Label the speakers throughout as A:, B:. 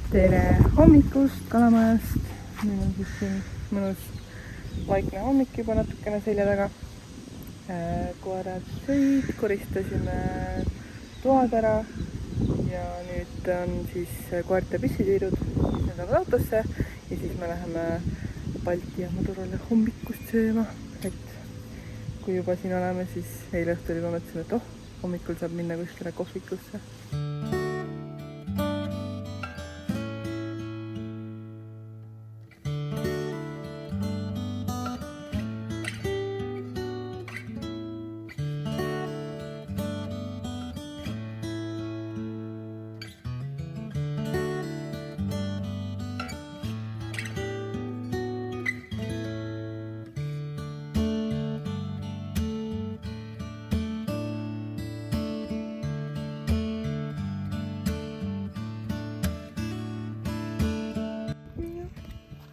A: Tere hommikust Kalamajast. Meil on siis siin mõnus vaikne hommik juba natukene selja taga. Koerad sõid, koristasime toad ära ja nüüd on siis koerte püssitiirud, mis need on autosse ja siis me läheme Balti jaamadurale hommikust sööma. Et kui juba siin oleme, siis eile õhtul juba mõtlesime, et hommikul saab minna kuskile kohvikusse.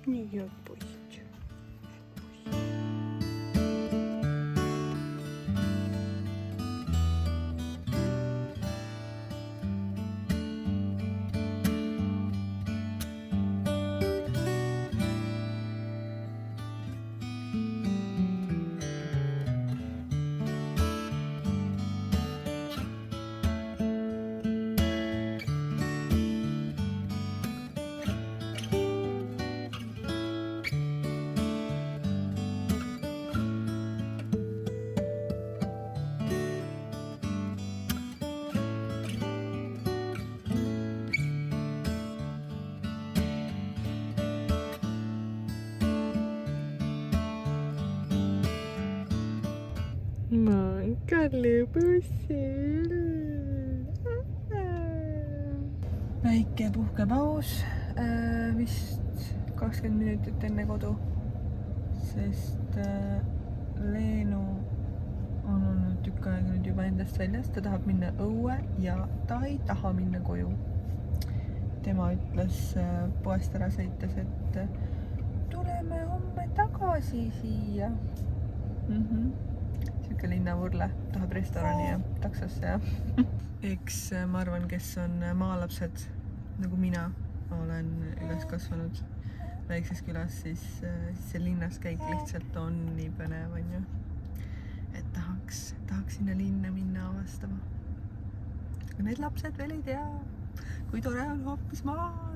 A: Nii poiss. Ma olen Kalle-bussil. Väike puhkepaus, vist 20 minutit enne kodu, sest Leenu on olnud tükk aega nüüd juba endast väljas. Ta tahab minna õue ja ta ei taha minna koju. Tema ütles poest ära sõites, et tuleme homme tagasi siia. Siuke linnavurle, tahab restorani ja taksosse ja eks ma arvan, kes on maalapsed nagu mina olen üles kasvanud väikses külas, siis see linnas käik lihtsalt on nii põnev, on ju. Et tahaks sinna linna minna avastama. Aga need lapsed veel ei tea, kui tore on hoopis maal.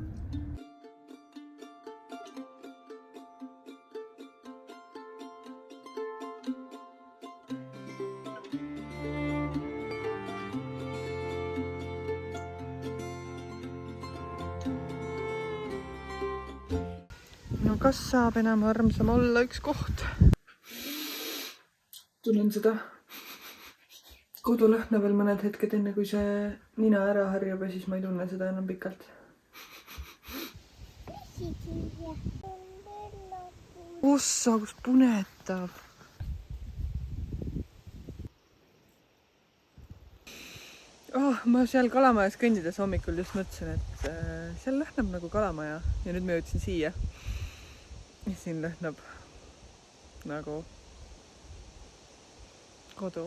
A: No kas saab enam armsam olla üks koht? Tunnen seda kodulõhna veel mõned hetked enne, kui see nina ära harjub ja siis ma ei tunne seda enam pikalt. Ossa, kus punetab! Ma seal Kalamajas kõndides hommikul just mõtlesin, et seal lõhnab nagu Kalamaja ja nüüd ma jõudsin siia. Ja siin lõhnab nagu kodu.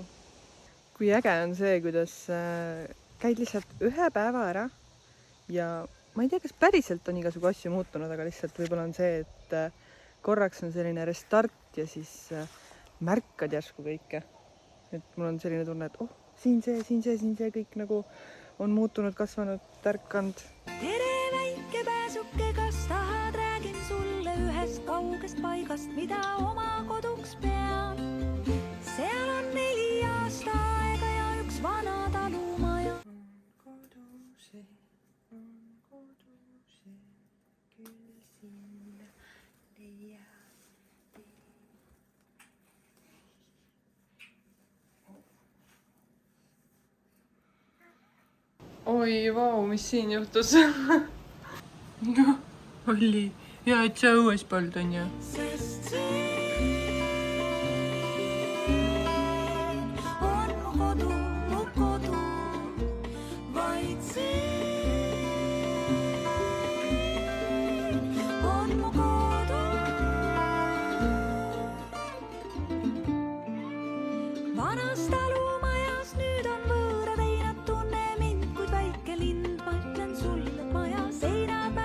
A: Kui äge on see, kuidas käid lihtsalt ühe päeva ära ja ma ei tea, kas päriselt on igasugu asju muutunud, aga lihtsalt võib-olla on see, et korraks on selline restart ja siis märkad järsku kõike. Et mul on selline tunne, et siin see kõik nagu on muutunud, kasvanud, tärkanud.
B: Tere väike pääsuke, kas tahad, räägin sulle ühest kaugest paigast, mida oma koduks pean. Seal on 4 aasta aega ja üks vana talumaja. On koduse, küll sinna leia.
A: Oi, vau, mis siin juhtus? No, oli hea, et sa õues polnud, on ju?
B: Sest siin on mu kodu, vaid siin on mu kodu. Vanas talumajas nüüd on võõrad einad, tunne mind, kuid väike lind, ma ütlen sulle maja seinad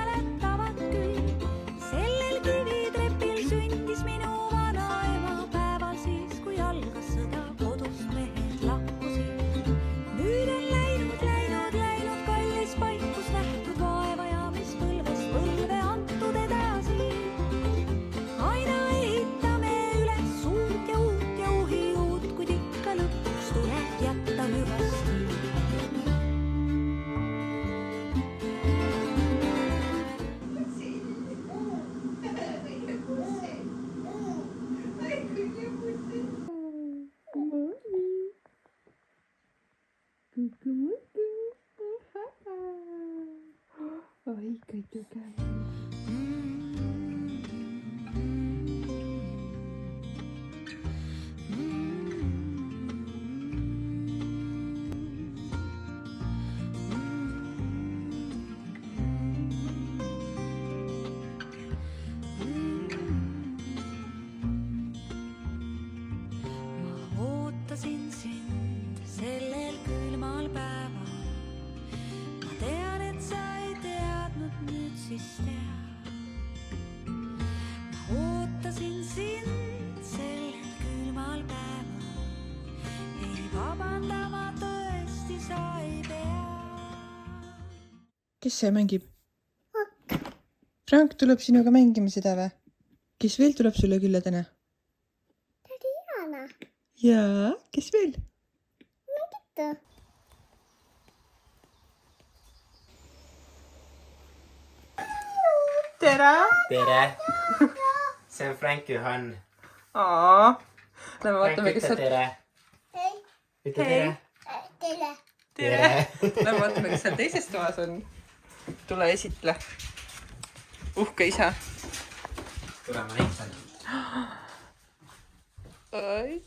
A: Oi, kui tugev.
B: Ootasin sind sellel külmal päeval. Ma tean, et sa ei teadnud, nüüd siis tead. Ma ootasin sind sellel külmal päeval. Ei vabandama tõesti sa ei pea.
A: Kes see mängib? Frank tuleb sinuga mängima seda või? Kes veel tuleb sulle külla täna? Jaa, kes veel?
C: Magitta.
A: Tere!
D: Tere! See on Frank Johan.
A: Lähme vaatame, kes sealt...
D: Tere!
C: Hei.
D: Ütle tere!
C: Tere.
A: Tere! Lähme vaatame, kes seal teises toas on. Tule esitle. Uhke isa.
D: Tule, ma näitan.
A: Oi.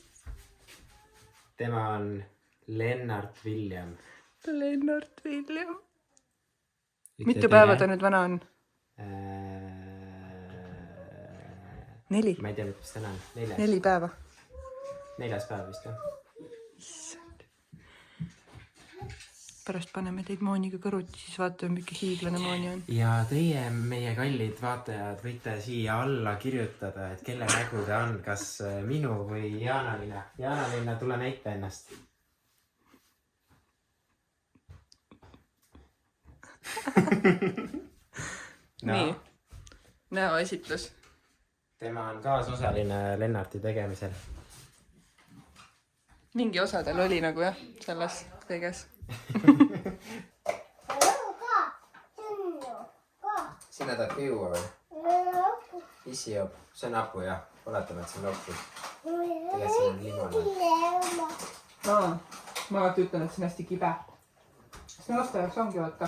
D: Tema on Lennart William.
A: Lennart William. Mitu päeva ta nüüd vana on? 4.
D: Ma ei tea, mis täna on.
A: 4 päeva.
D: 4. päev vist, jah?
A: Issand. Pärast paneme teid Mooniga kõruti, siis vaatame, mingi hiiglane Mooni on.
D: Ja teie, meie kallid vaatajad, võite siia alla kirjutada, et kelle nägu ta on, kas minu või Jaana-Linna. Jaana-Linna, tule näita ennast. No.
A: Nii. Näoesitlus.
D: Tema on kaasosaline Lennarti tegemisel.
A: Mingi osa tal oli nagu jah, selles kõiges.
D: Sinä tahad juua või? Isi joob. See on hapu jah. Oletame, et see on loppu. Tegelikult see on limone.
A: Ma alati ütlen, et see on hästi kibe. Sest laste jaoks ongi vaata.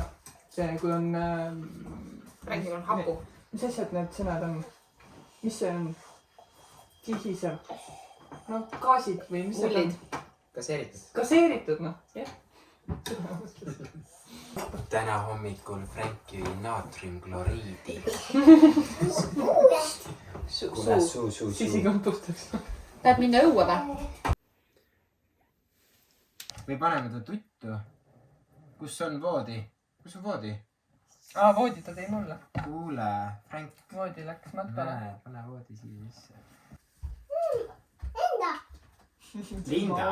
A: See kui on...
E: Räägil on hapu.
A: Mis asjad need sõnad on? Mis see on? Kihisev. No gaasid või mis see on?
D: Gaseeritud.
A: Gaseeritud, noh. Jah.
D: Täna hommikul Frank jõi naatriumkloriidi. Suu.
A: Sisikampustaks.
E: Tahad minna õue või?
D: Või paneme ta tuttu. Kus on voodi? Kus on voodi?
A: Voodi ta tõi mulle.
D: Kuule, Frank.
A: Voodi läks matkale.
D: Näe, pane voodi siia sisse.
C: Enda.
D: Linda.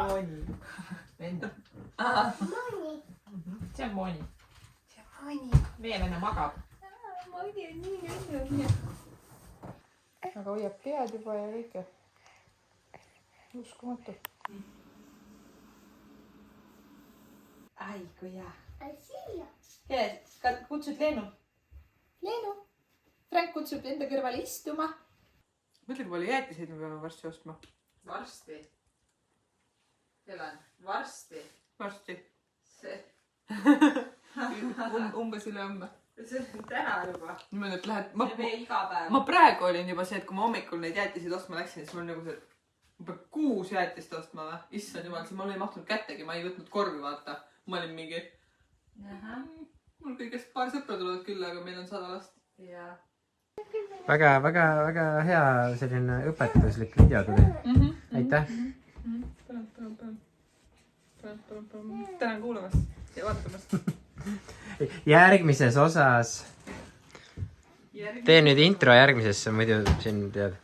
E: Enda.
C: Mooni.
E: See on Mooni.
A: See on Mooni.
E: Meie venna magab.
A: Mooni on nii. Aga hoiab pead juba ja kõike. Uskumatu.
E: Ai, kui hea.
C: Siia.
E: Kutsud Leenu.
C: Leenu.
E: Frank kutsub enda kõrvale istuma.
A: Mõtle, kui palju jäätiseid me peame varsti ostma.
E: Varsti. Helen, varsti.
A: Varsti.
E: See
A: Umbes ülehomme.
E: on täna juba.
A: Niimoodi, et lähed...
E: See on meie iga päev.
A: Ma praegu olin juba see, et kui ma hommikul neid jäätiseid ostma läksin, siis mul nagu see, et ma pean 6 jäätist ostma või? Issand jumal, siis mul ei mahtunud kättegi, ma ei võtnud korvi vaata. Ma olin mingi... Mul kõigest paar sõpra tulevad küll, aga meil on 100 last.
E: Ja.
D: Väga hea selline õpetuslik video tuli. Aitäh.
A: Tänan kuulamast ja vaatamast.
D: Järgmises osas. Tee nüüd intro järgmisesse, muidu siin tead.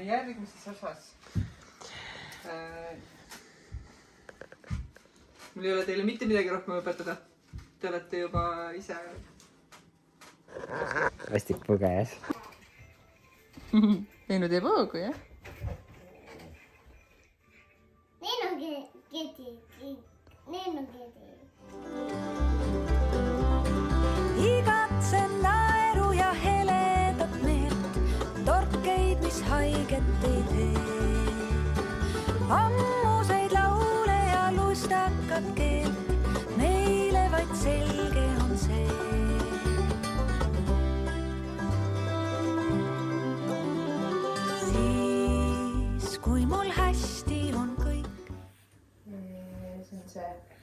A: Järgmises osas. Mul ei ole teile mitte midagi rohkem õpetada. Te olete juba ise...
D: Hästi põgejas.
A: Leenu teeb hoogu, jah?
C: Leenu kedi.
B: Igatsen naeru ja heledat meelt, torkeid, mis haiget ei tee. Ammuseid laule ja lustakat keelt,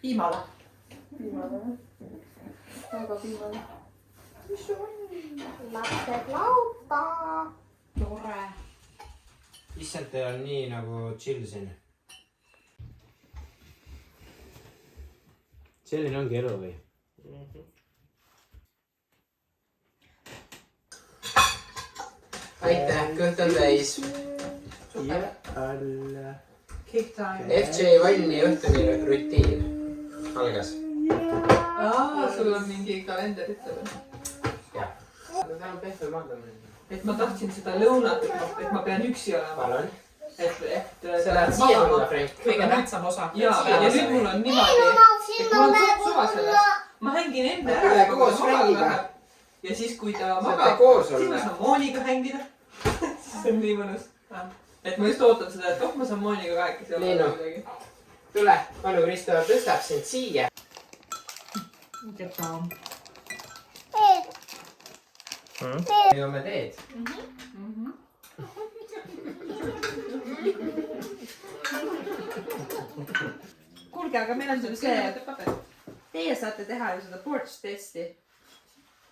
E: Viimane.
A: Viimane jah. Väga viimane.
C: lapsed laupa.
E: Tore.
D: issand, teil on nii nagu chill siin. selline ongi elu või? aitäh, kõht on täis. ja alla.
E: Cake time.
D: FJ Vanni õhtuni rutiin algas.
E: Sul on mingi kalender, ütleb.
D: jah. aga ta on pehme magamine.
E: Et ma tahtsin seda lõunat, et ma pean üksi olema.
D: palun.
E: Et
D: sa lähed siia tulla, Frank.
F: kõige tähtsam osa.
E: ja nüüd mul on niimoodi, et mul on suva sellest. Ma hängin enne ära,
D: Tule
E: kui
D: koos
E: ta magama
D: Frankiga.
E: läheb. Ja siis, kui ta
D: Saate
E: magab,
D: koos
E: siis
D: olla.
E: ma saan Mooniga hängida. See on nii mõnus. Et ma just ootan seda, et ma saan Mooniga kahekesi olla.
D: Leenu. tule, Anu Kristo tõstab sind siia. me joome teed.
F: kuulge, aga meil on siin see, teie saate teha ju seda porch testi.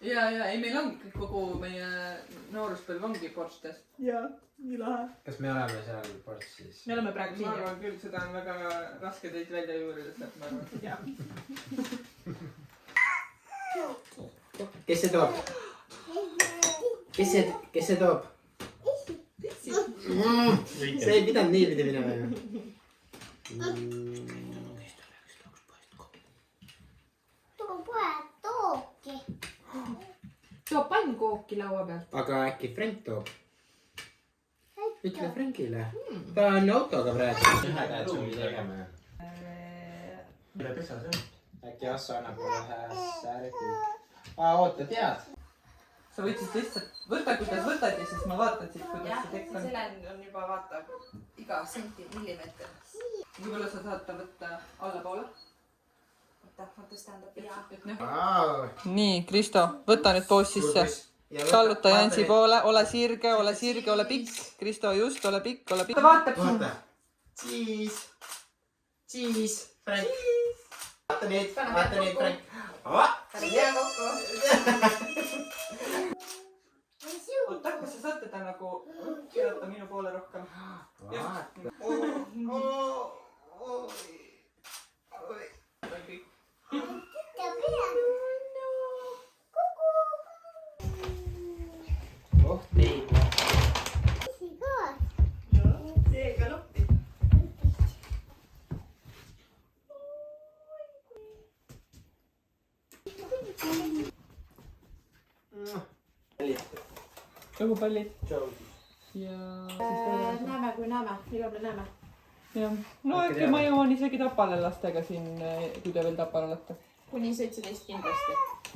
E: ja, ei, meil ongi kogu meie nooruspõlv ongi Porschtes.
F: jaa, nii lahe.
D: kas me oleme seal Portsis?
F: me oleme praegu
E: Ma
F: siin.
E: arvan küll, seda on väga raske teid välja juurida, sealt ma arvan.
D: kes see toob? kes see toob? see ei pidanud niipidi minema ju.
C: too poeg toobki.
F: too pannkooki laua pealt.
D: aga äkki Frank toob? ütle Frankile. ta on autoga praegu. ühe käe zoomi tegema. äkki Assa annab mulle ühe sääripi. oota, tead?
E: sa võtsid lihtsalt, võta kuidas võtad ja siis ma vaatan siit, kuidas see tekst on.
F: Helen on juba, vaata, iga senti millimeeter.
E: võib-olla sa tahad ta võtta allapoole?
F: oota, ma tõstan ta pea.
E: et noh.
A: nii, Kristo, võta nüüd poos sisse. kalluta Jansi poole, ole sirge, ole pikk. Kristo, just, ole pikk, ole pikk.
E: ta vaatab sind.
D: vaata. Cheese, Frank. vaata nüüd, Frank.
E: oota, kas sa saad teda nagu keerata minu poole rohkem?
D: oh teid.
E: seega lõppi. kõhupallid ja
F: näeme, kui näeme, millal me näeme.
A: jah, no äkki ma jõuan isegi Tapale lastega siin, kui te veel Tapal olete.
F: kuni 17 kindlasti.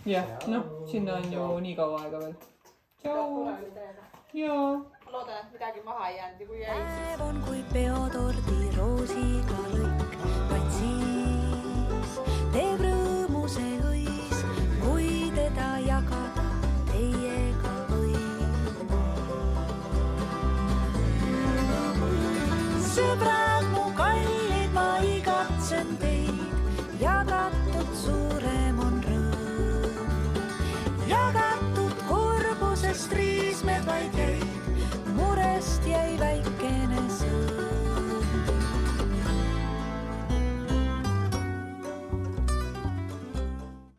A: jah, noh, sinna on ju nii kaua aega veel. tšau. jaa.
F: loodan, et midagi maha ei jäänud ja kui jäi, siis.
B: päev on kui peotorm.